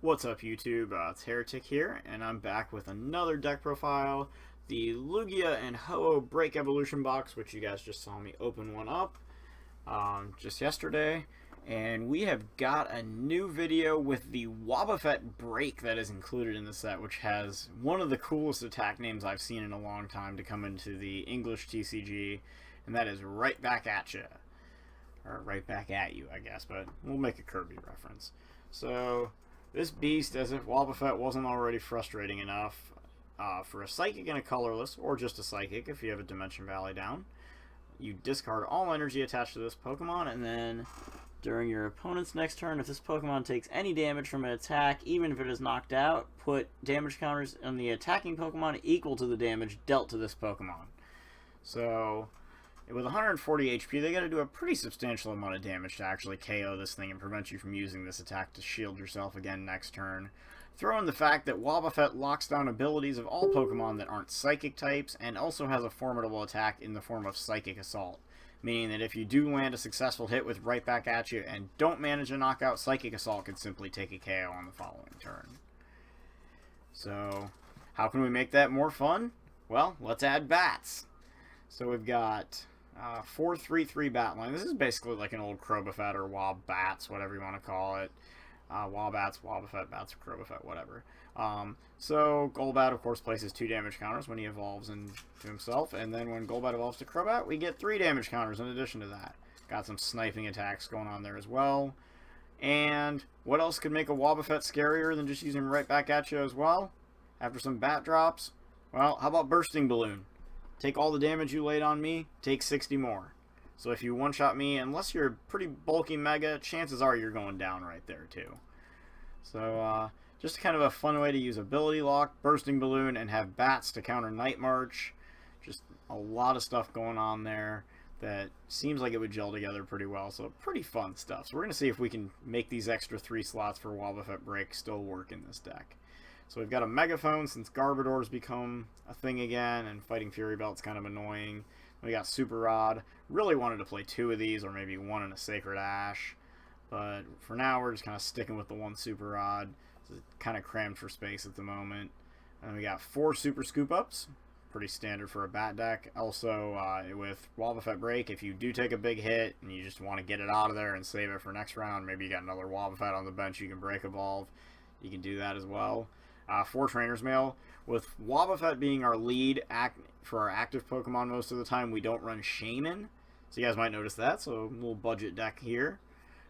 What's up YouTube, it's Heretic here, and I'm back with another deck profile, the Lugia and Ho-Oh Break Evolution box, which you guys just saw me open one up just yesterday. And we have got a new video with the Wobbuffet BREAK that is included in the set, which has one of the coolest attack names I've seen in a long time to come into the English TCG, and that is Right Back At Ya. Or Right Back At You, I guess, but we'll make a Kirby reference. So, this beast, as if Wobbuffet wasn't already frustrating enough, for a Psychic and a Colorless, or just a Psychic if you have a Dimension Valley down, you discard all energy attached to this Pokemon, and then during your opponent's next turn, if this Pokemon takes any damage from an attack, even if it is knocked out, put damage counters on the attacking Pokemon equal to the damage dealt to this Pokemon. So, with 140 HP, they gotta do a pretty substantial amount of damage to actually KO this thing and prevent you from using this attack to shield yourself again next turn. Throw in the fact that Wobbuffet locks down abilities of all Pokemon that aren't Psychic types, and also has a formidable attack in the form of Psychic Assault. Meaning that if you do land a successful hit with Right Back At You and don't manage a knockout, Psychic Assault can simply take a KO on the following turn. So, how can we make that more fun? Well, let's add bats. So we've got 4/3/3 bat line. This is basically like an old Crobat or Wobbats, whatever you want to call it. Wobbats, Wobbuffet, Bats, Crobat, whatever. So Golbat, of course, places 2 damage counters when he evolves into himself, and then when Golbat evolves to Crobat, we get 3 damage counters in addition to that. Got some sniping attacks going on there as well. And what else could make a Wobbuffet scarier than just using Right Back At You as well? After some bat drops, well, how about Bursting Balloon? Take all the damage you laid on me, take 60 more. So if you one-shot me, unless you're a pretty bulky Mega, chances are you're going down right there too. So just kind of a fun way to use Ability Lock, Bursting Balloon, and have bats to counter Night March. Just a lot of stuff going on there that seems like it would gel together pretty well. So pretty fun stuff. So we're going to see if we can make these extra 3 slots for Wobbuffet Break still work in this deck. So we've got a Megaphone since Garbodor's become a thing again, and fighting Fury Belt's kind of annoying. We got Super Rod. Really wanted to play 2 of these, or maybe 1 in a Sacred Ash. But for now, we're just kind of sticking with the 1 Super Rod. It's kind of crammed for space at the moment. And we got 4 Super Scoop Ups. Pretty standard for a bat deck. Also, with Wobbuffet Break, if you do take a big hit and you just want to get it out of there and save it for next round, maybe you got another Wobbuffet on the bench you can Break Evolve. You can do that as well. 4 Trainer's Mail. With Wobbuffet being our lead for our active Pokemon most of the time, we don't run Shaman. So you guys might notice that. So a little budget deck here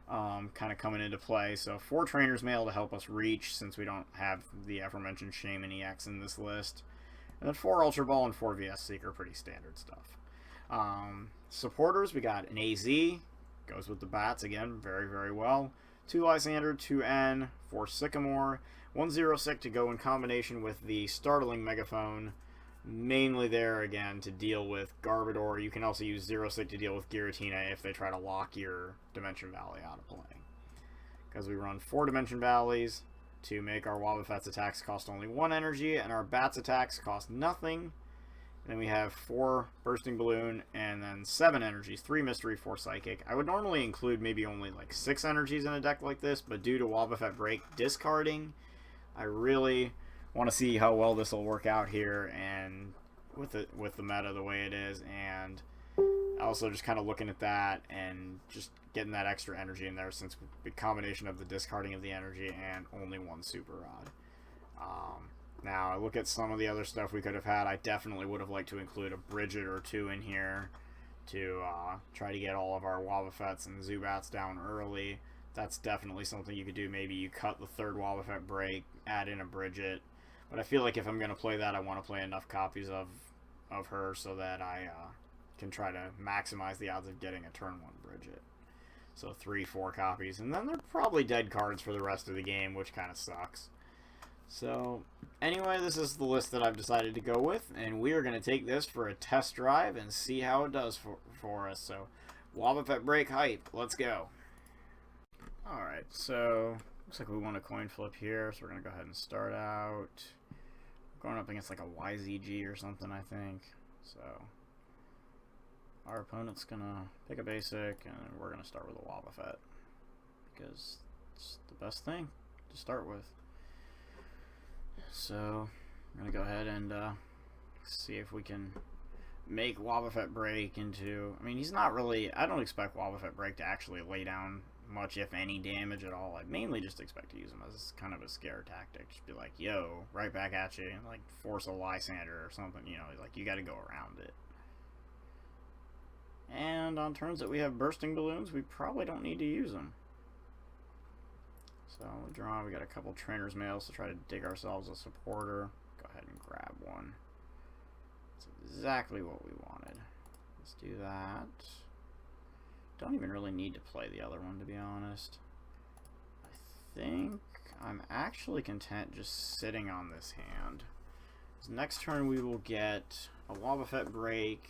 kind of coming into play. So 4 Trainer's Mail to help us reach, since we don't have the aforementioned Shaman EX in this list. And then 4 Ultra Ball and 4 VS Seeker, pretty standard stuff. Supporters, we got an AZ. Goes with the bats again, very, very well. 2 Lysander, 2 N, 4 Sycamore, 1 Xerosic to go in combination with the Startling Megaphone, mainly there again to deal with Garbodor. You can also use Xerosic to deal with Giratina if they try to lock your Dimension Valley out of play. Because we run 4 Dimension Valleys to make our Wobbuffet's attacks cost only 1 energy, and our Bats attacks cost nothing. And then we have 4 Bursting Balloon, and then 7 energies, 3 Mystery, 4 Psychic. I would normally include maybe only like 6 energies in a deck like this, but due to Wobbuffet Break discarding, I really want to see how well this will work out here, and with the meta the way it is, and also just kind of looking at that and just getting that extra energy in there, since the combination of the discarding of the energy and only 1 Super Rod. Now, I look at some of the other stuff we could have had. I definitely would have liked to include a Bridget or 2 in here to try to get all of our Wobbuffets and Zubats down early. That's definitely something you could do. Maybe you cut the 3rd Wobbuffet Break, add in a Bridget. But I feel like if I'm going to play that, I want to play enough copies of her so that I can try to maximize the odds of getting a turn 1 Bridget. So 3-4 copies. And then they're probably dead cards for the rest of the game, which kind of sucks. So, anyway, this is the list that I've decided to go with, and we are going to take this for a test drive and see how it does for us. So, Wobbuffet Break hype, let's go. Alright, so, looks like we want a coin flip here, so we're going to go ahead and start out. Going up against like a YZG or something, I think. So, our opponent's going to pick a basic, and we're going to start with a Wobbuffet, because it's the best thing to start with. So I'm gonna go ahead and see if we can make Wobbuffet BREAK into... I mean, he's not really... I don't expect Wobbuffet BREAK to actually lay down much, if any, damage at all. I mainly just expect to use him as kind of a scare tactic. Just be like, yo, right back at you, and like force a Lysander or something, you know, like you gotta go around it. And on turns that we have bursting balloons, we probably don't need to use them. So we draw, we got a couple Trainer's Mails to try to dig ourselves a supporter. Go ahead and grab one. That's exactly what we wanted. Let's do that. Don't even really need to play the other one, to be honest. I think I'm actually content just sitting on this hand. So next turn we will get a Wobbuffet BREAK,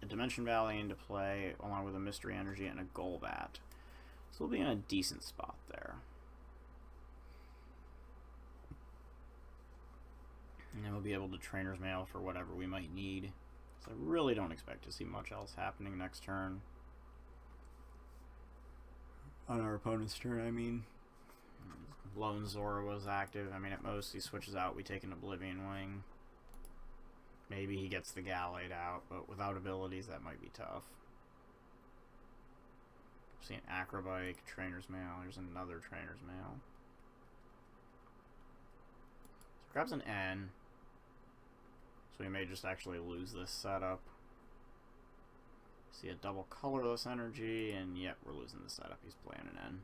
a Dimension Valley into play, along with a Mystery Energy and a Golbat. So we'll be in a decent spot there. And then we'll be able to Trainer's Mail for whatever we might need. So I really don't expect to see much else happening next turn. On our opponent's turn, I mean. Lone Zora was active. I mean, at most he switches out, we take an Oblivion Wing. Maybe he gets the Gallade out, but without abilities that might be tough. See an Acrobike, Trainer's Mail. There's another Trainer's Mail. So grabs an N. So we may just actually lose this setup. See a double colorless energy, and yep, we're losing the setup. He's playing an N.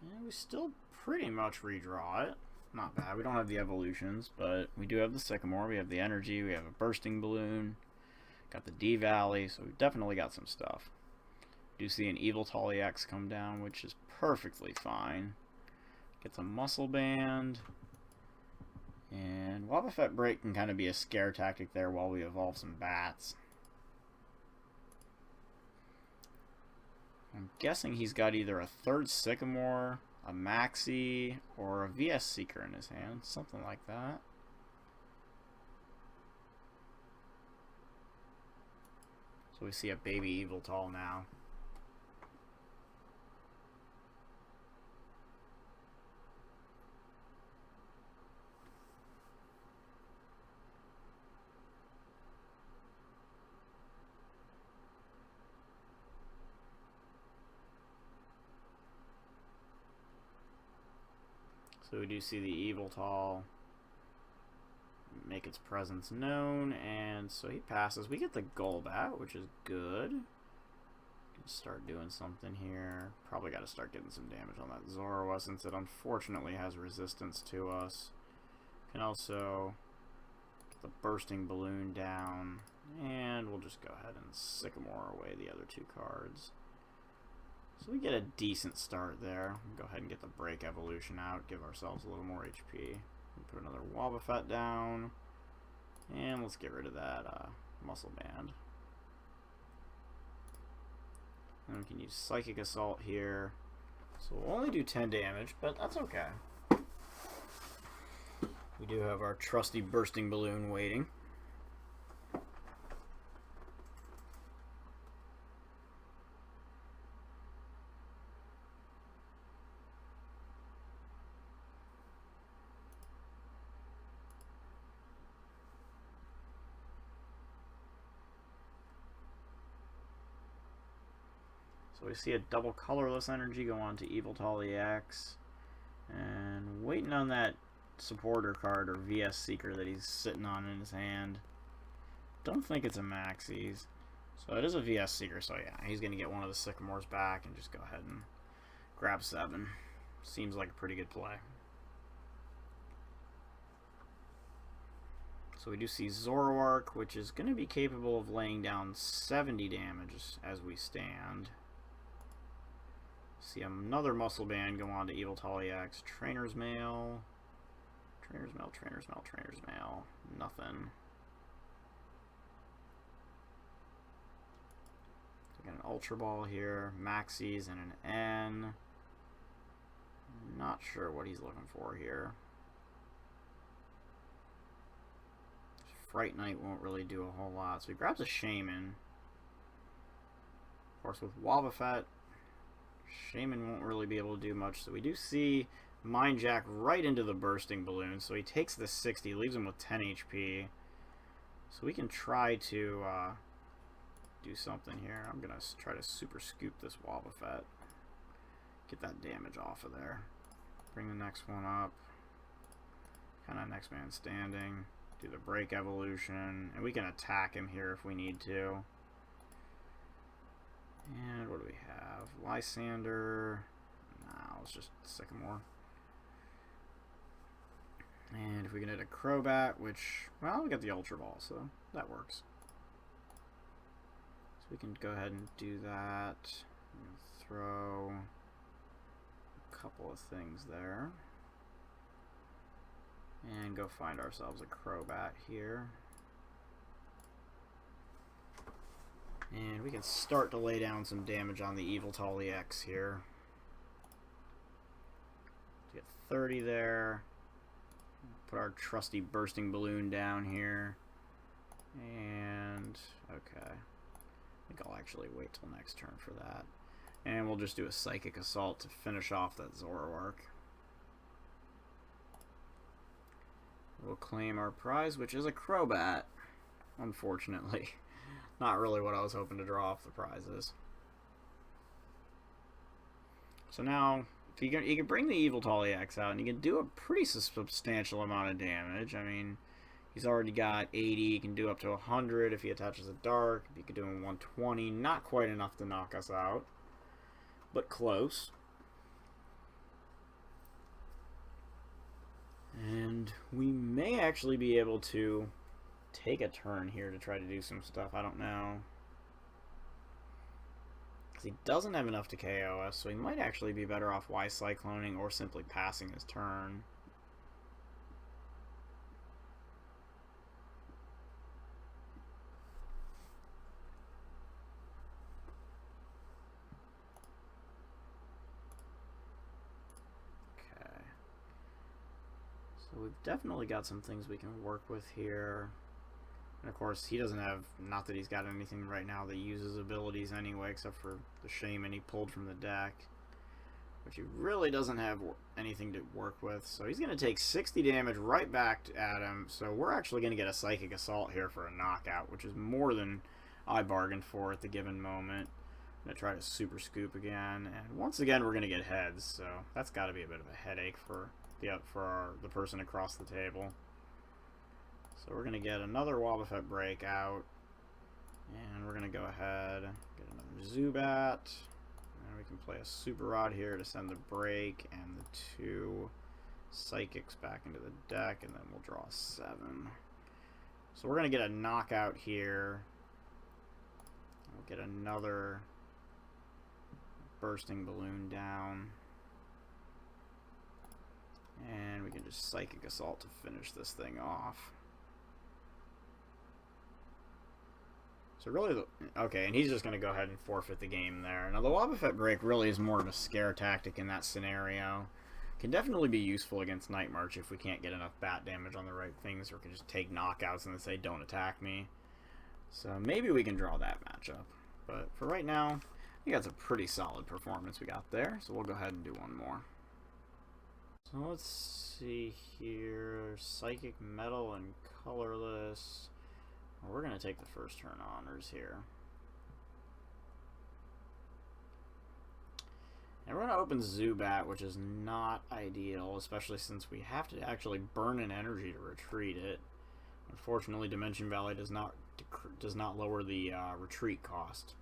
And we still pretty much redraw it. Not bad. We don't have the evolutions, but we do have the Sycamore. We have the energy. We have a bursting balloon. Got the D Valley, so we've definitely got some stuff. Do see an Yveltal EX come down, which is perfectly fine. Gets a Muscle Band. And Wobbuffet BREAK can kind of be a scare tactic there while we evolve some bats. I'm guessing he's got either a third Sycamore, a Maxi, or a VS Seeker in his hand. Something like that. So we see a baby Yveltal now. So we do see the Yveltal make its presence known, and so he passes. We get the Golbat, which is good. Can start doing something here. Probably got to start getting some damage on that Zorua since it unfortunately has resistance to us. Can also get the bursting balloon down, and we'll just go ahead and Sycamore away the other two cards. So we get a decent start there. We'll go ahead and get the Break Evolution out, give ourselves a little more HP. We'll put another Wobbuffet down, and let's get rid of that Muscle Band. And we can use Psychic Assault here. So we'll only do 10 damage, but that's okay. We do have our trusty Bursting Balloon waiting. So we see a double colorless energy go on to Yveltal EX. And waiting on that supporter card or VS Seeker that he's sitting on in his hand. Don't think it's a Maxis. So it is a VS Seeker, so yeah, he's going to get one of the Sycamores back and just go ahead and grab 7. Seems like a pretty good play. So we do see Zoroark, which is going to be capable of laying down 70 damage as we stand. See another Muscle Band go on to Yveltal EX. Trainer's Mail. Trainer's Mail, Trainer's Mail, Trainer's Mail. Nothing. So got an Ultra Ball here. Maxis and an N. Not sure what he's looking for here. Fright Knight won't really do a whole lot. So he grabs a Shaman. Of course, with Wobbuffet, Shaman won't really be able to do much, so we do see Mind Jack right into the bursting balloon, so he takes the 60, leaves him with 10 HP. So we can try to do something here. I'm going to try to super scoop this Wobbuffet. Get that damage off of there. Bring the next one up. Kind of next man standing. Do the break evolution. And we can attack him here if we need to. And what do we have? Lysander. Nah, let's just Sycamore. And if we can hit a Crobat, which, well, we got the Ultra Ball, so that works. So we can go ahead and do that. Throw a couple of things there. And go find ourselves a Crobat here. And we can start to lay down some damage on the Yveltal EX here. Get 30 there. Put our trusty bursting balloon down here. And, okay. I think I'll actually wait till next turn for that. And we'll just do a Psychic Assault to finish off that Zoroark. We'll claim our prize, which is a Crobat. Unfortunately. Not really what I was hoping to draw off the prizes. So now, if you can bring the Yveltal EX out, and you can do a pretty substantial amount of damage. I mean, he's already got 80. He can do up to 100 if he attaches a Dark. He could do him 120. Not quite enough to knock us out, but close. And we may actually be able to take a turn here to try to do some stuff. I don't know. Because he doesn't have enough to KO us, so he might actually be better off Y-Cycloning or simply passing his turn. So we've definitely got some things we can work with here. And of course, he doesn't have, not that he's got anything right now that uses abilities anyway, except for the Shaman he pulled from the deck. Which he really doesn't have anything to work with. So he's going to take 60 damage right back at him. So we're actually going to get a Psychic Assault here for a knockout, which is more than I bargained for at the given moment. I'm going to try to Super Scoop again. And once again, we're going to get heads. So that's got to be a bit of a headache for the person across the table. So we're going to get another Wobbuffet BREAK out. And we're going to go ahead, get another Zubat. And we can play a Super Rod here to send the BREAK and the 2 Psychics back into the deck. And then we'll draw a 7. So we're going to get a knockout here. We'll get another bursting balloon down. And we can just Psychic Assault to finish this thing off. So really, okay, and he's just going to go ahead and forfeit the game there. Now the Wobbuffet BREAK really is more of a scare tactic in that scenario. Can definitely be useful against Night March if we can't get enough bat damage on the right things, or can just take knockouts and then say, don't attack me. So maybe we can draw that matchup. But for right now, I think that's a pretty solid performance we got there. So we'll go ahead and do one more. So let's see here. Psychic Metal and Colorless. Well, we're going to take the first turn honors here. And we're going to open Zubat, which is not ideal, especially since we have to actually burn an energy to retreat it. Unfortunately, Dimension Valley does not lower the retreat cost,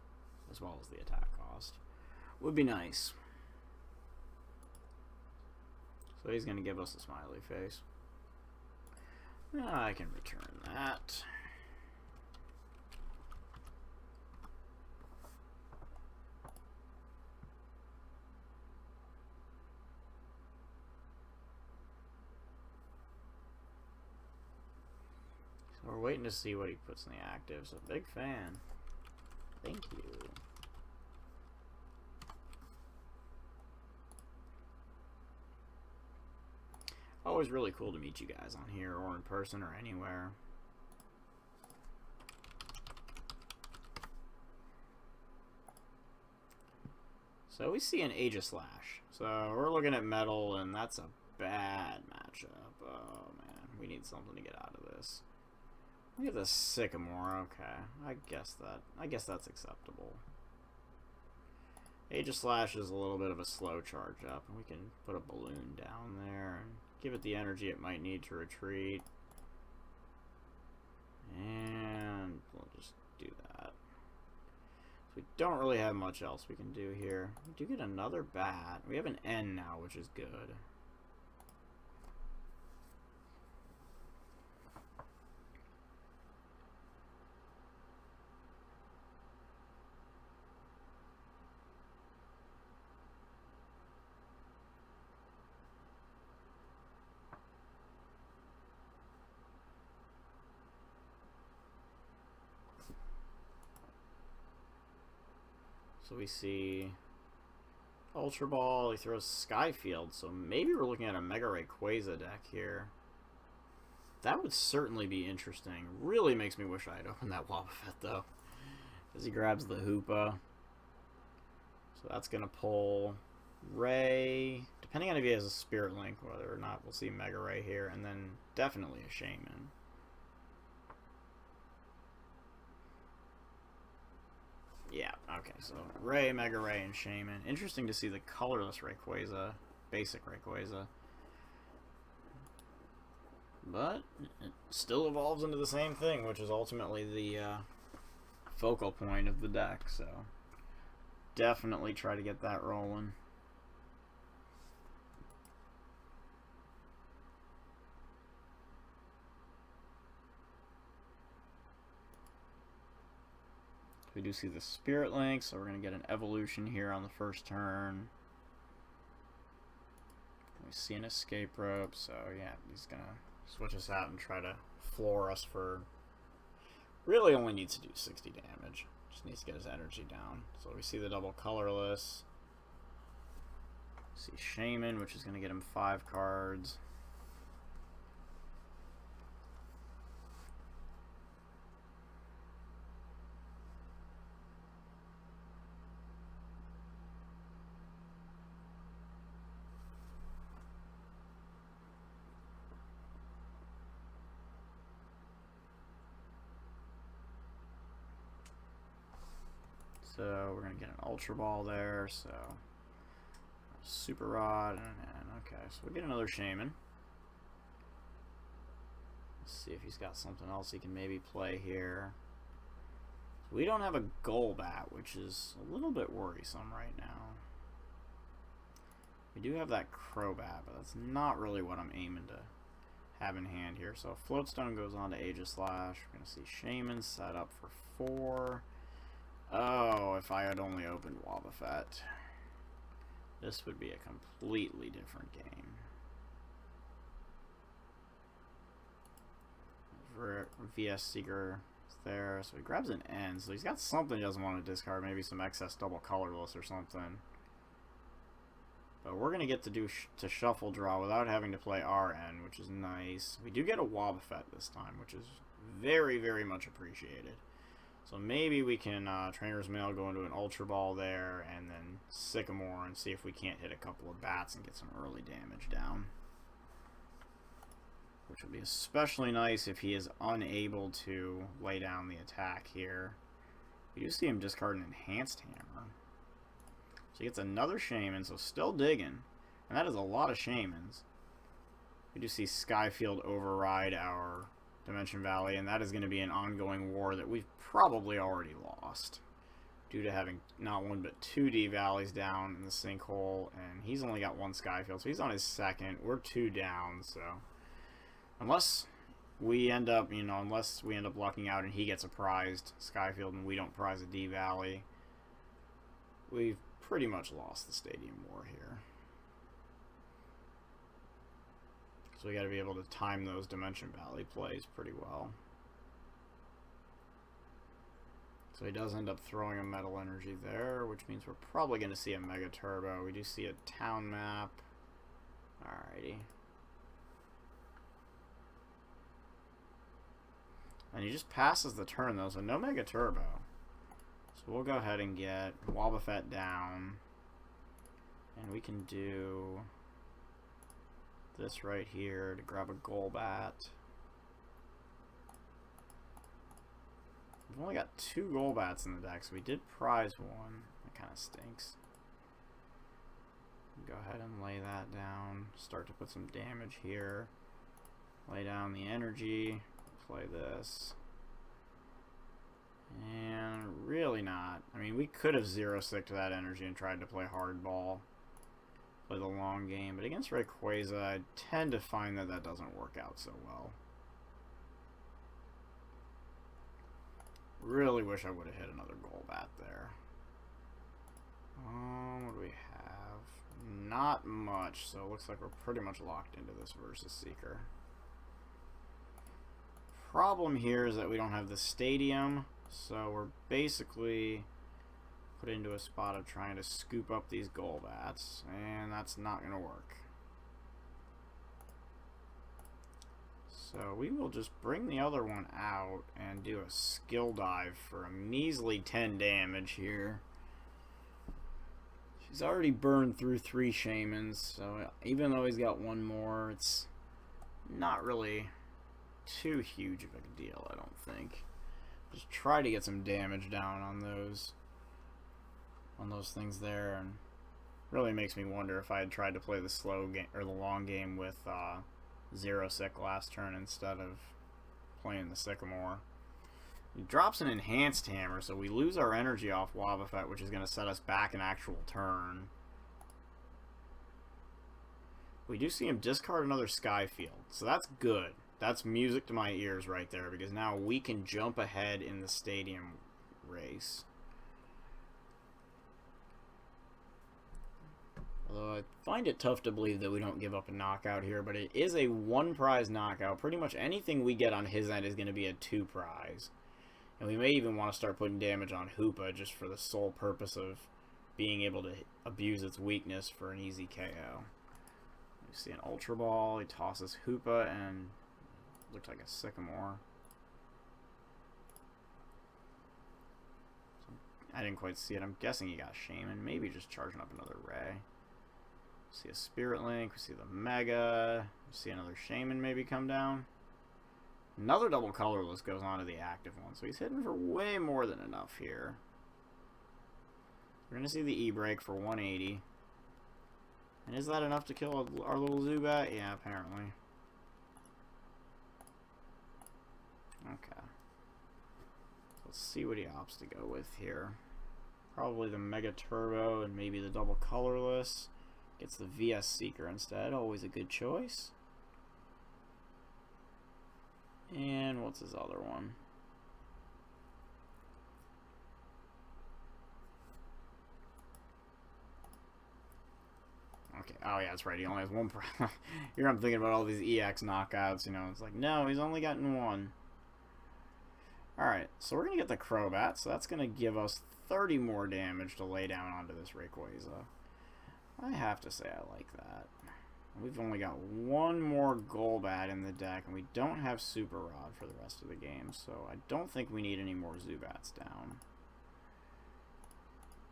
as well as the attack cost. Would be nice. So he's going to give us a smiley face. I can return that. So we're waiting to see what he puts in the active. So big fan. Thank you. Always really cool to meet you guys on here or in person or anywhere. So we see an Aegislash. So we're looking at metal, and that's a bad matchup. Oh man, we need something to get out of this. Look at the Sycamore. Okay, I guess that's acceptable. Aegislash is a little bit of a slow charge up, and we can put a balloon down there and give it the energy it might need to retreat. And we'll just do that. So we don't really have much else we can do here. We do get another bat. We have an N now, which is good. So we see Ultra Ball, he throws Skyfield, so maybe we're looking at a Mega Rayquaza deck here. That would certainly be interesting. Really makes me wish I had opened that Wobbuffet though. As he grabs the Hoopa. So that's going to pull Ray, depending on if he has a Spirit Link, whether or not we'll see Mega Ray here, and then definitely a Shaman. Yeah, okay, so Ray, Mega Ray, and Shaman. Interesting to see the colorless Rayquaza, basic Rayquaza. But it still evolves into the same thing, which is ultimately the focal point of the deck, so definitely try to get that rolling. We do see the Spirit Link, so we're going to get an evolution here on the first turn. We see an escape rope, so yeah, he's going to switch us out and try to floor us for... Really only needs to do 60 damage. Just needs to get his energy down. So we see the double colorless. We see Shaman, which is going to get him 5 cards. So we're going to get an Ultra Ball there, so Super Rod, and okay, so we get another Shaman. Let's see if he's got something else he can maybe play here. So we don't have a Golbat, which is a little bit worrisome right now. We do have that Crobat, but that's not really what I'm aiming to have in hand here. So Floatstone goes on to Aegislash. We're going to see Shaman set up for 4. Oh, if I had only opened Wobbuffet, this would be a completely different game. VS Seeker is there, so he grabs an N, so he's got something he doesn't want to discard, maybe some excess double colorless or something. But we're going to get to do to shuffle draw without having to play RN, which is nice. We do get a Wobbuffet this time, which is very, very much appreciated. So maybe we can Trainer's Mail, go into an Ultra Ball there, and then Sycamore and see if we can't hit a couple of bats and get some early damage down. Which would be especially nice if he is unable to lay down the attack here. We do see him discard an Enhanced Hammer. So he gets another Shaman, so still digging. And that is a lot of Shamans. We do see Skyfield override our Dimension Valley, and that is going to be an ongoing war that we've probably already lost due to having not 1 but 2 D valleys down in the sinkhole, and he's only got 1 Skyfield, so he's on his second. We're 2 down, so unless we end up, lucking out and he gets a prized Skyfield and we don't prize a D Valley, we've pretty much lost the Stadium War here. So we got to be able to time those Dimension Valley plays pretty well. So he does end up throwing a Metal Energy there, which means we're probably going to see a Mega Turbo. We do see a town map. Alrighty. And he just passes the turn though, so no Mega Turbo. So we'll go ahead and get Wobbuffet down. And we can do this right here to grab a Golbat. We've only got 2 Golbats in the deck, so we did prize one. That kind of stinks. Go ahead and lay that down. Start to put some damage here. Lay down the energy. Play this. And really not. I mean, we could have 0-sticked that energy and tried to play hardball. Play the long game. But against Rayquaza, I tend to find that that doesn't work out so well. Really wish I would have hit another Golbat there. What do we have? Not much, so it looks like we're pretty much locked into this Versus Seeker. Problem here is that we don't have the stadium, so we're basically put into a spot of trying to scoop up these Golbats, and that's not going to work. So we will just bring the other one out and do a skill dive for a measly 10 damage here. She's already burned through 3 Shaymins, so even though he's got one more, it's not really too huge of a deal, I don't think. Just try to get some damage down on those things there, and really makes me wonder if I had tried to play the slow game or the long game with 0-Sick last turn instead of playing the Sycamore. He drops an Enhanced Hammer, so we lose our energy off Wobbuffet, which is going to set us back an actual turn. We do see him discard another Skyfield, so that's good. That's music to my ears right there, because now we can jump ahead in the stadium race. Although I find it tough to believe that we don't give up a knockout here, but it is a 1-prize knockout. Pretty much anything we get on his end is going to be a 2-prize. And we may even want to start putting damage on Hoopa just for the sole purpose of being able to abuse its weakness for an easy KO. You see an Ultra Ball, he tosses Hoopa, and looked like a Sycamore. I didn't quite see it. I'm guessing he got Shaymin, maybe just charging up another Ray. See a Spirit Link, we see the Mega, we see another Shaymin maybe come down. Another double colorless goes on to the active one, so he's hitting for way more than enough here. We're going to see the E-Break for 180. And is that enough to kill our little Zubat? Yeah, apparently. Okay. Let's see what he opts to go with here. Probably the Mega Turbo and maybe the double colorless. Gets the VS Seeker instead. Always a good choice. And what's his other one? Okay. Oh, yeah, that's right. He only has one. Here I'm thinking about all these EX knockouts. You know, it's like, no, he's only gotten one. Alright, so we're going to get the Crobat. So that's going to give us 30 more damage to lay down onto this Rayquaza. I have to say I like that. We've only got one more Golbat in the deck, and we don't have Super Rod for the rest of the game, so I don't think we need any more Zubats down.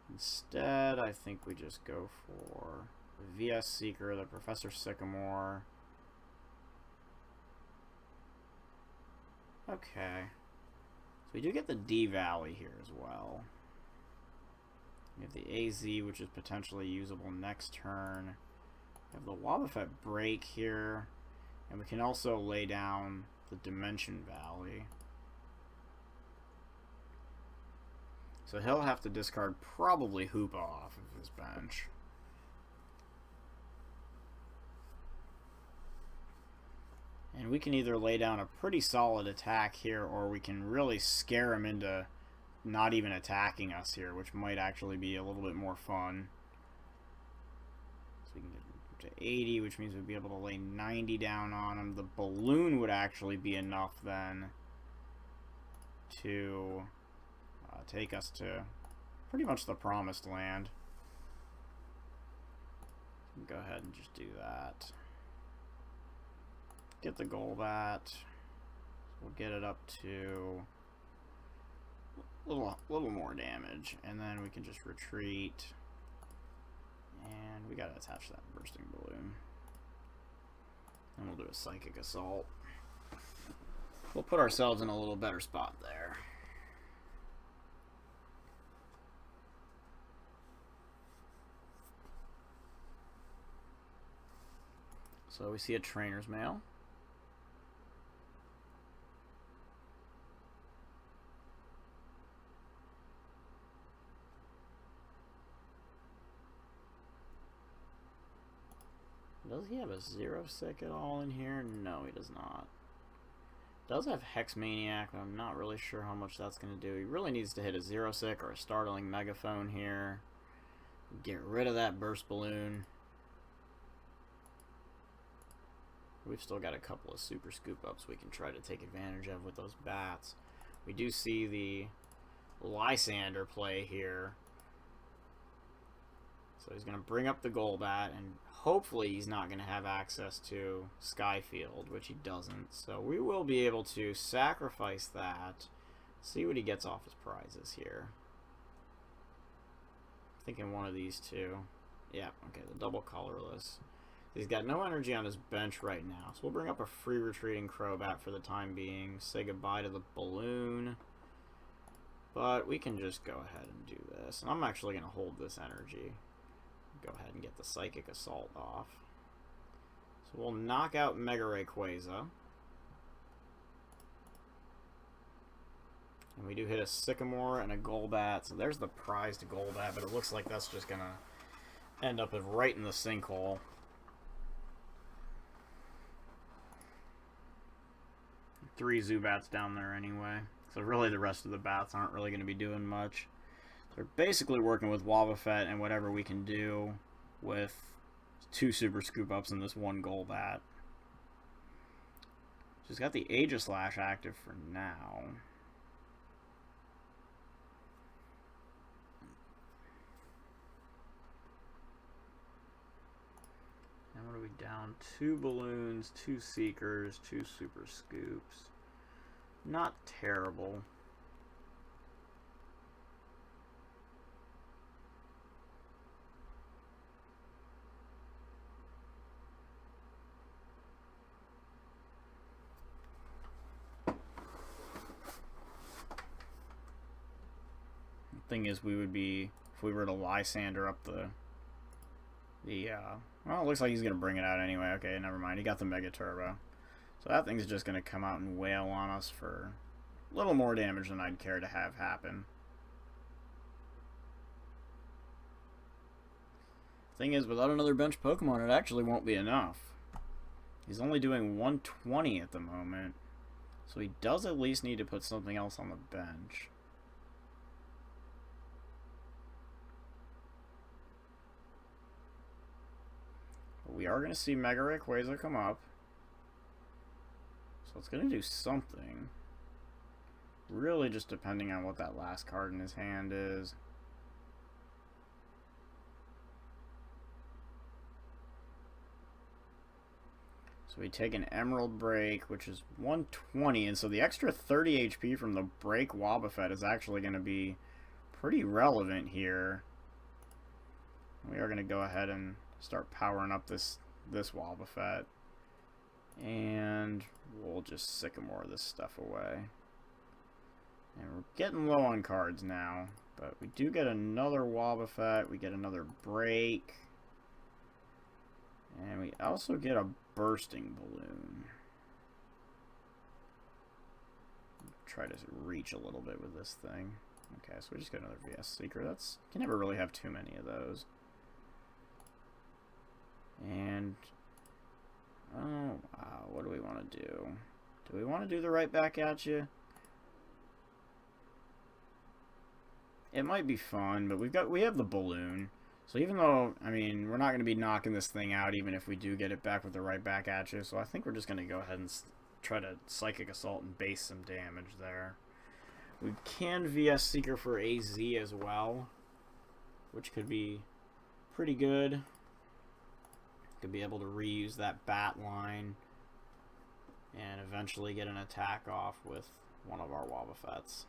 Instead, I think we just go for the VS Seeker, the Professor Sycamore. Okay. So we do get the D-Valley here as well. We have the AZ, which is potentially usable next turn. We have the Wobbuffet BREAK here. And we can also lay down the Dimension Valley. So he'll have to discard probably Hoopa off of his bench. And we can either lay down a pretty solid attack here, or we can really scare him into not even attacking us here, which might actually be a little bit more fun. So we can get to 80, which means we'd be able to lay 90 down on him. The balloon would actually be enough then to take us to pretty much the promised land. Go ahead and just do that. Get the Golbat. We'll get it up to a little more damage, and then we can just retreat And we gotta attach that bursting balloon. And we'll do a Psychic Assault. We'll put ourselves in a little better spot there. So we see a Trainer's Mail. Does he have a Zero Sick at all in here? No, he does not. Does have Hex Maniac, but I'm not really sure how much that's going to do. He really needs to hit a Zero Sick or a Startling Megaphone here. Get rid of that Burst Balloon. We've still got a couple of Super Scoop Ups we can try to take advantage of with those bats. We do see the Lysander play here. So he's going to bring up the Golbat, and hopefully he's not going to have access to Skyfield, which he doesn't. So we will be able to sacrifice that, see what he gets off his prizes here. I'm thinking one of these two. Yeah, okay, the double colorless. He's got no energy on his bench right now, so we'll bring up a free retreating Crobat for the time being. Say goodbye to the balloon. But we can just go ahead and do this. And I'm actually going to hold this energy. Go ahead and get the Psychic Assault off. So we'll knock out Mega Rayquaza. And we do hit a Sycamore and a Golbat. So there's the prized Golbat, but it looks like that's just going to end up right in the sinkhole. 3 Zubats down there anyway. So really the rest of the bats aren't really going to be doing much. They're basically working with Wobbuffet and whatever we can do with 2 Super Scoop Ups and this 1 Golbat. She's got the Aegislash active for now. And what are we down? 2 balloons, 2 Seekers, 2 Super Scoops. Not terrible. The thing is, we would be, if we were to Lysander up the well, it looks like he's going to bring it out anyway. Okay, never mind. He got the Mega Turbo. So that thing's just going to come out and wail on us for a little more damage than I'd care to have happen. Thing is, without another bench Pokemon, it actually won't be enough. He's only doing 120 at the moment. So he does at least need to put something else on the bench. We are going to see Mega Rayquaza come up. So it's going to do something. Really just depending on what that last card in his hand is. So we take an Emerald Break, which is 120. And so the extra 30 HP from the Break Wobbuffet is actually going to be pretty relevant here. We are going to go ahead and start powering up this Wobbuffet, and we'll just Sycamore this stuff away. And we're getting low on cards now, but we do get another Wobbuffet, we get another Break, and we also get a Bursting Balloon. Try to reach a little bit with this thing. Okay, so we just got another VS Seeker. That's, you can never really have too many of those. And, oh, wow, what do we want to do? Do we want to do the right back at you? It might be fun, but we have the balloon. So even though, I mean, we're not going to be knocking this thing out even if we do get it back with the right back at you. So I think we're just going to go ahead and try to Psychic Assault and base some damage there. We can VS Seeker for AZ as well, which could be pretty good. Could be able to reuse that bat line and eventually get an attack off with one of our Wobbuffets.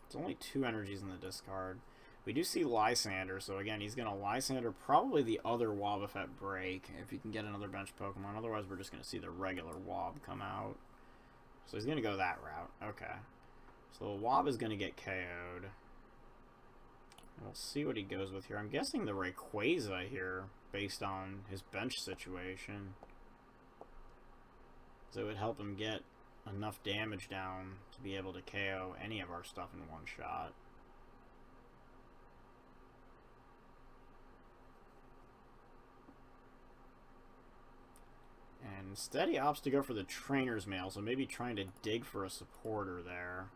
It's only 2 energies in the discard. We do see Lysander, so again, he's going to Lysander probably the other Wobbuffet Break if he can get another bench Pokemon. Otherwise, we're just going to see the regular Wob come out. So he's going to go that route. Okay. So the Wob is going to get KO'd. We'll see what he goes with here. I'm guessing the Rayquaza here, based on his bench situation. So it would help him get enough damage down to be able to KO any of our stuff in one shot. And instead he opts to go for the Trainer's Mail, so maybe trying to dig for a supporter there.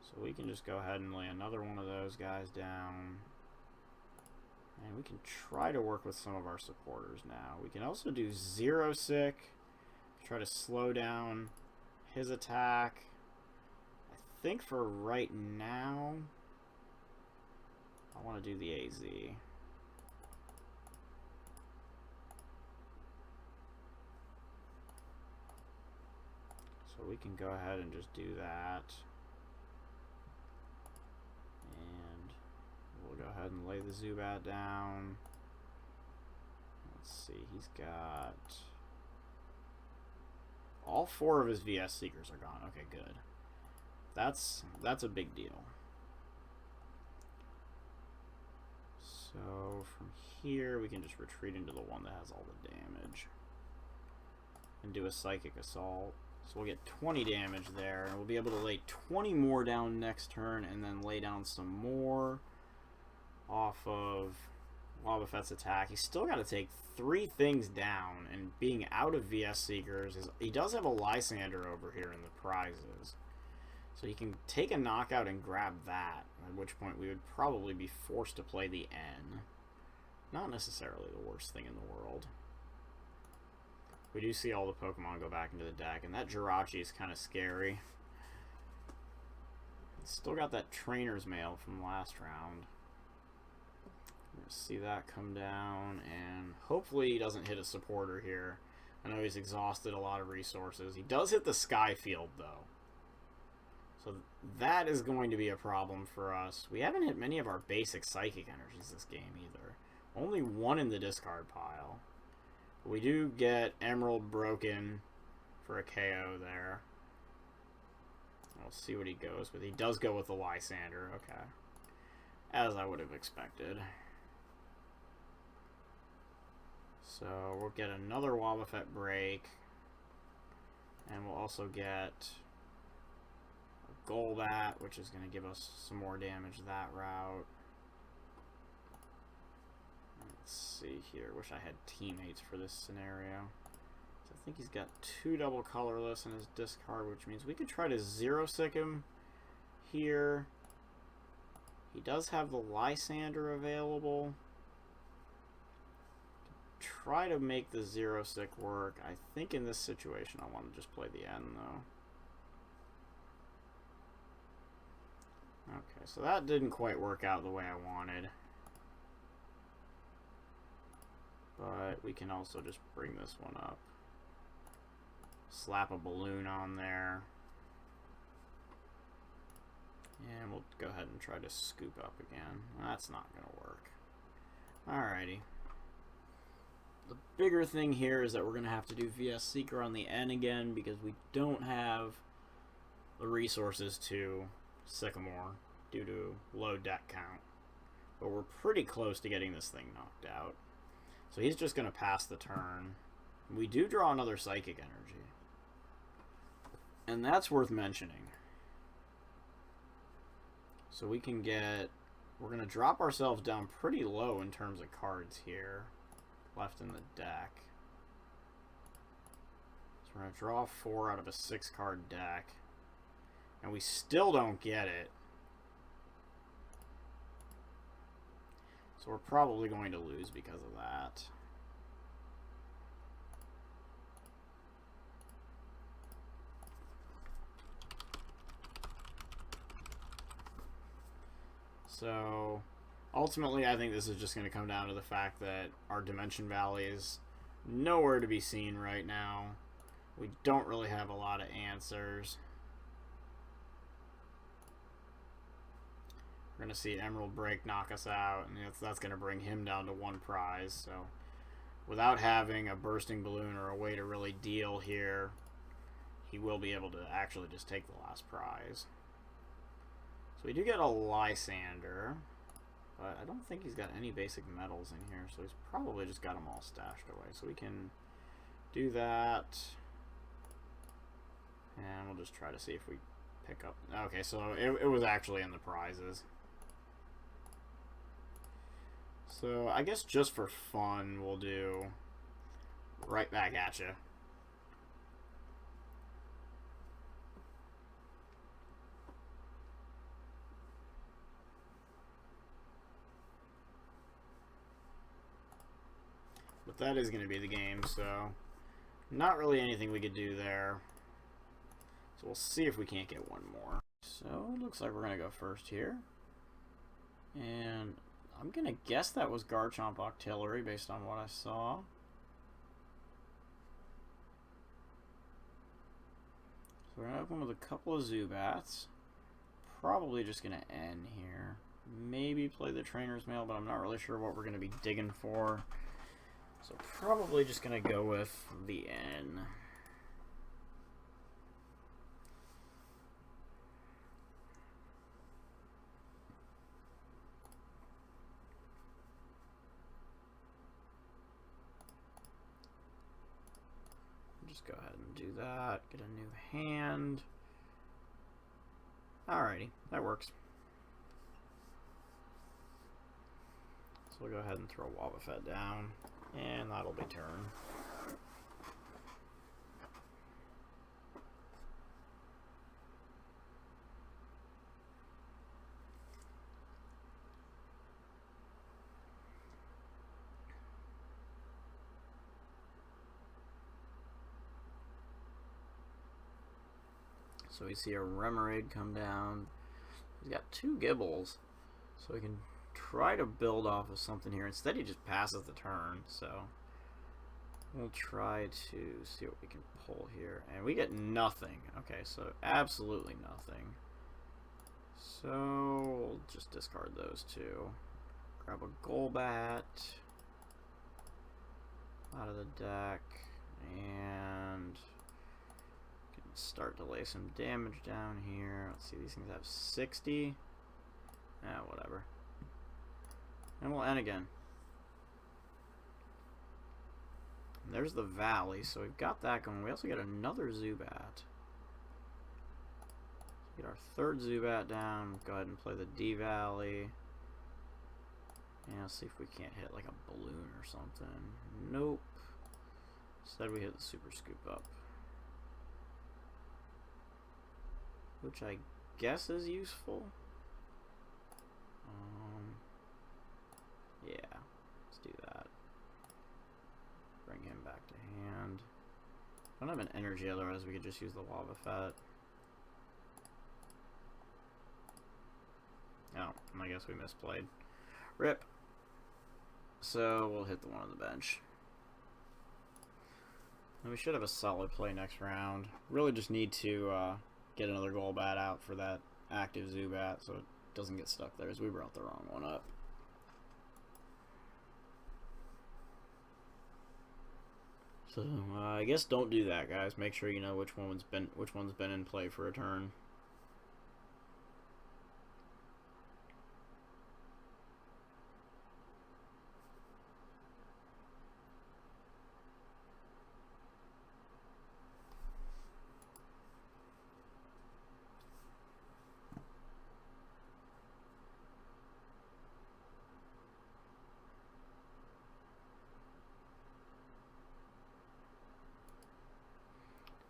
So we can just go ahead and lay another one of those guys down. And we can try to work with some of our supporters now. We can also do Zero Sick, try to slow down his attack. I think for right now, I want to do the AZ. So we can go ahead and just do that. We'll go ahead and lay the Zubat down. Let's see, he's got... all 4 of his VS Seekers are gone. Okay, good. That's a big deal. So from here, we can just retreat into the one that has all the damage. And do a Psychic Assault. So we'll get 20 damage there. And we'll be able to lay 20 more down next turn and then lay down some more off of Wobbuffet's attack. He's still got to take 3 things down, and being out of VS Seekers, he does have a Lysander over here in the prizes. So he can take a knockout and grab that, at which point we would probably be forced to play the N. Not necessarily the worst thing in the world. We do see all the Pokemon go back into the deck, and that Jirachi is kind of scary. Still got that Trainer's Mail from last round. See that come down, and hopefully he doesn't hit a supporter here. I know he's exhausted a lot of resources. He does hit the Sky Field, though. So that is going to be a problem for us. We haven't hit many of our basic Psychic energies this game, either. Only 1 in the discard pile. We do get Emerald Broken for a KO there. We'll see what he goes with. He does go with the Lysander, okay. As I would have expected. So we'll get another Wobbuffet Break, and we'll also get a Golbat, which is going to give us some more damage that route. Let's see here. Wish I had teammates for this scenario. So I think he's got 2 double colorless in his discard, which means we could try to Zero Sick him here. He does have the Lysander available. Try to make the Zero Sick work. I think in this situation I want to just play the N, though. Okay, so that didn't quite work out the way I wanted. But we can also just bring this one up. Slap a balloon on there. And we'll go ahead and try to scoop up again. That's not going to work. Alrighty. The bigger thing here is that we're going to have to do VS Seeker on the N again because we don't have the resources to Sycamore due to low deck count. But we're pretty close to getting this thing knocked out. So he's just going to pass the turn. We do draw another Psychic Energy. And that's worth mentioning. So we can get... we're going to drop ourselves down pretty low in terms of cards here left in the deck. So we're going to draw 4 out of a 6-card deck. And we still don't get it. So we're probably going to lose because of that. So ultimately I think this is just going to come down to the fact that our Dimension Valley is nowhere to be seen right now. We don't really have a lot of answers. We're going to see Emerald Break knock us out, and that's going to bring him down to 1 prize. So without having a bursting balloon or a way to really deal here, he will be able to actually just take the last prize. So we do get a Lysander, but I don't think he's got any basic metals in here, so he's probably just got them all stashed away. So we can do that, and we'll just try to see if we pick up. Okay, so it was actually in the prizes. So I guess just for fun, we'll do right back at you. But that is going to be the game, so not really anything we could do there. So we'll see if we can't get one more. So it looks like we're going to go first here. And I'm going to guess that was Garchomp Octillery based on what I saw. So we're going to open with a couple of Zubats. Probably just going to end here. Maybe play the Trainer's Mail, but I'm not really sure what we're going to be digging for. So probably just going to go with the N. Just go ahead and do that. Get a new hand. Alrighty, that works. So we'll go ahead and throw Wobbuffet down, and that'll be turn. So we see a Remoraid come down. He's got 2 Gibbles, so we can try to build off of something here. Instead, he just passes the turn, so we'll try to see what we can pull here. And we get nothing. Okay, so absolutely nothing. So we'll just discard those 2. Grab a Golbat out of the deck, and start to lay some damage down here. Let's see, these things have 60. Whatever. And we'll end again. And there's the Valley, so we've got that going. We also get another Zubat. Get our 3rd Zubat down. Go ahead and play the D-Valley. And let's see if we can't hit like a balloon or something. Nope. Instead we hit the Super Scoop Up, which I guess is useful. Yeah, let's do that. Bring him back to hand. I don't have an energy, otherwise we could just use the Wobuffet. Oh, I guess we misplayed. RIP. So we'll hit the one on the bench. And we should have a solid play next round. Really just need to get another Golbat out for that active Zubat so it doesn't get stuck there, as we brought the wrong one up. So I guess don't do that, guys. Make sure you know which one's been in play for a turn.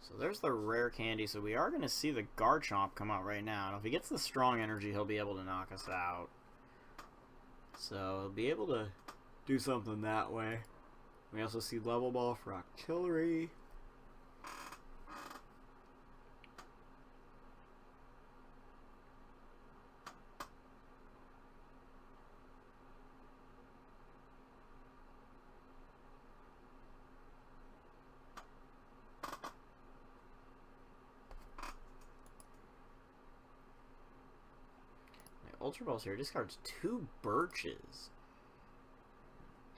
So there's the rare candy. So we are going to see the Garchomp come out right now. And if he gets the strong energy, he'll be able to knock us out. So he'll be able to do something that way. We also see Level Ball for Octillery. Ultra Balls here. Discards 2 Birches.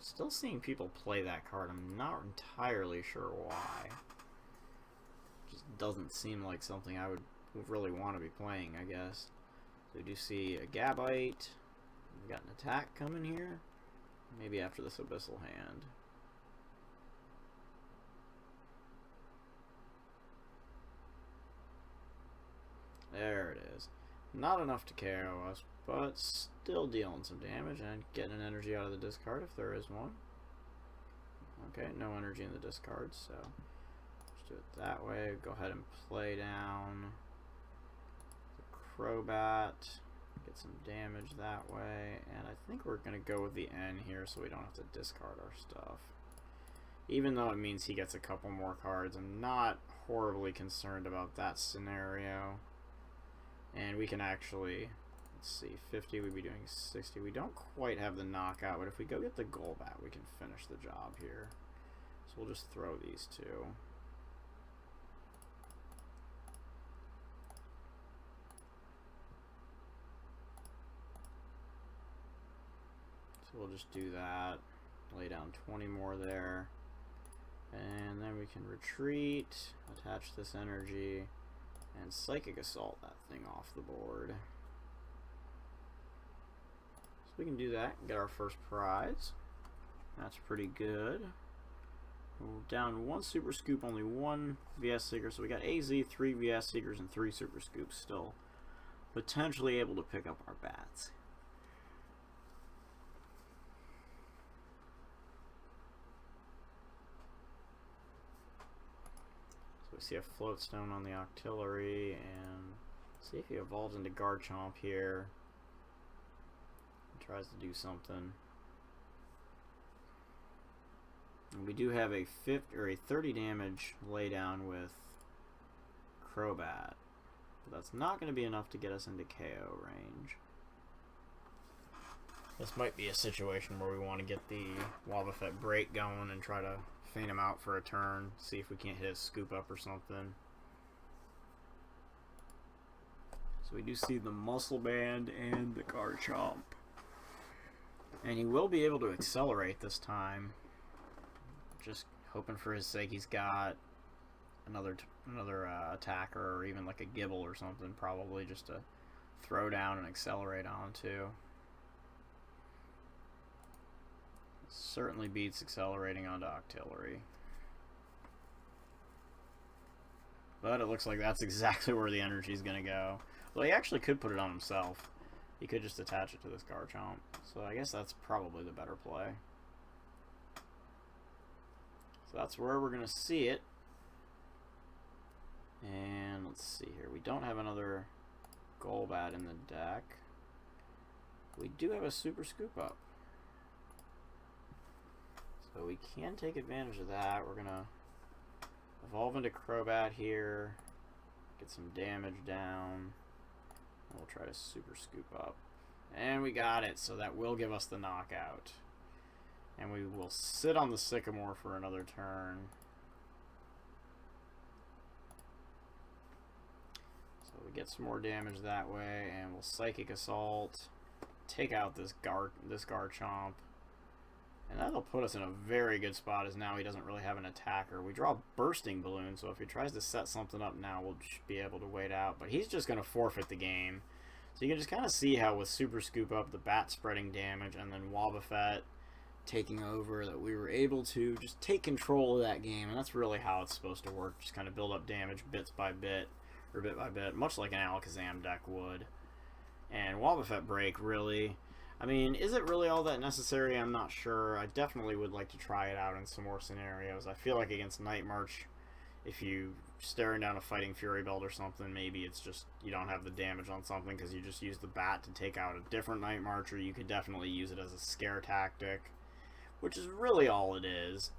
Still seeing people play that card. I'm not entirely sure why. Just doesn't seem like something I would really want to be playing, I guess. So we do see a Gabite. We've got an attack coming here. Maybe after this Abyssal Hand. There it is. Not enough to KO us, but still dealing some damage and getting an energy out of the discard if there is one. Okay, no energy in the discard, so let's do it that way. Go ahead and play down the Crobat, get some damage that way, and I think we're going to go with the N here so we don't have to discard our stuff. Even though it means he gets a couple more cards, I'm not horribly concerned about that scenario. And we can actually, let's see, 50, we'd be doing 60. We don't quite have the knockout, but if we go get the Golbat, we can finish the job here. So we'll just throw these two. So we'll just do that, lay down 20 more there. And then we can retreat, attach this energy, and Psychic Assault that thing off the board. So we can do that and get our first prize. That's pretty good. We're down 1 Super Scoop, only 1 VS Seeker. So we got AZ, 3 VS Seekers, and 3 Super Scoops still. Potentially able to pick up our bats. We see a Float Stone on the Octillery, and see if he evolves into Garchomp here. He tries to do something. And we do have a 30 damage laydown with Crobat, but that's not going to be enough to get us into KO range. This might be a situation where we want to get the Wobbuffet BREAK going and try to feint him out for a turn, see if we can't hit a scoop up or something. So we do see the Muscle Band and the Garchomp. And he will be able to accelerate this time. Just hoping for his sake he's got another attacker or even like a Gibble or something, probably just to throw down and accelerate onto. Certainly beats accelerating onto Octillery. But it looks like that's exactly where the energy is going to go. Well, he actually could put it on himself. He could just attach it to this Garchomp. So I guess that's probably the better play. So that's where we're going to see it. And let's see here. We don't have another Golbat in the deck. We do have a Super Scoop Up. So we can take advantage of that. We're going to evolve into Crobat here, get some damage down. We'll try to Super Scoop Up. And we got it, so that will give us the knockout. And we will sit on the Sycamore for another turn. So we get some more damage that way, and we'll Psychic Assault, take out this Garchomp. And that'll put us in a very good spot, as now he doesn't really have an attacker. We draw Bursting Balloon, so if he tries to set something up now, we'll just be able to wait out. But he's just going to forfeit the game. So you can just kind of see how with Super Scoop Up, the bat spreading damage, and then Wobbuffet taking over, that we were able to just take control of that game. And that's really how it's supposed to work. Just kind of build up damage bit by bit, much like an Alakazam deck would. And Wobbuffet BREAK really... I mean, is it really all that necessary? I'm not sure. I definitely would like to try it out in some more scenarios. I feel like against Night March, if you staring down a Fighting Fury Belt or something, maybe it's just you don't have the damage on something because you just use the bat to take out a different Night March, or you could definitely use it as a scare tactic, which is really all it is.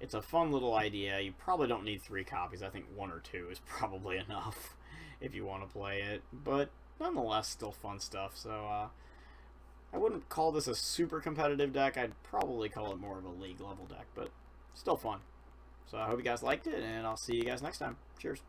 It's a fun little idea. You probably don't need 3 copies. I think 1 or 2 is probably enough if you want to play it, but nonetheless, still fun stuff. So, I wouldn't call this a super competitive deck. I'd probably call it more of a league level deck, but still fun. So I hope you guys liked it, and I'll see you guys next time. Cheers.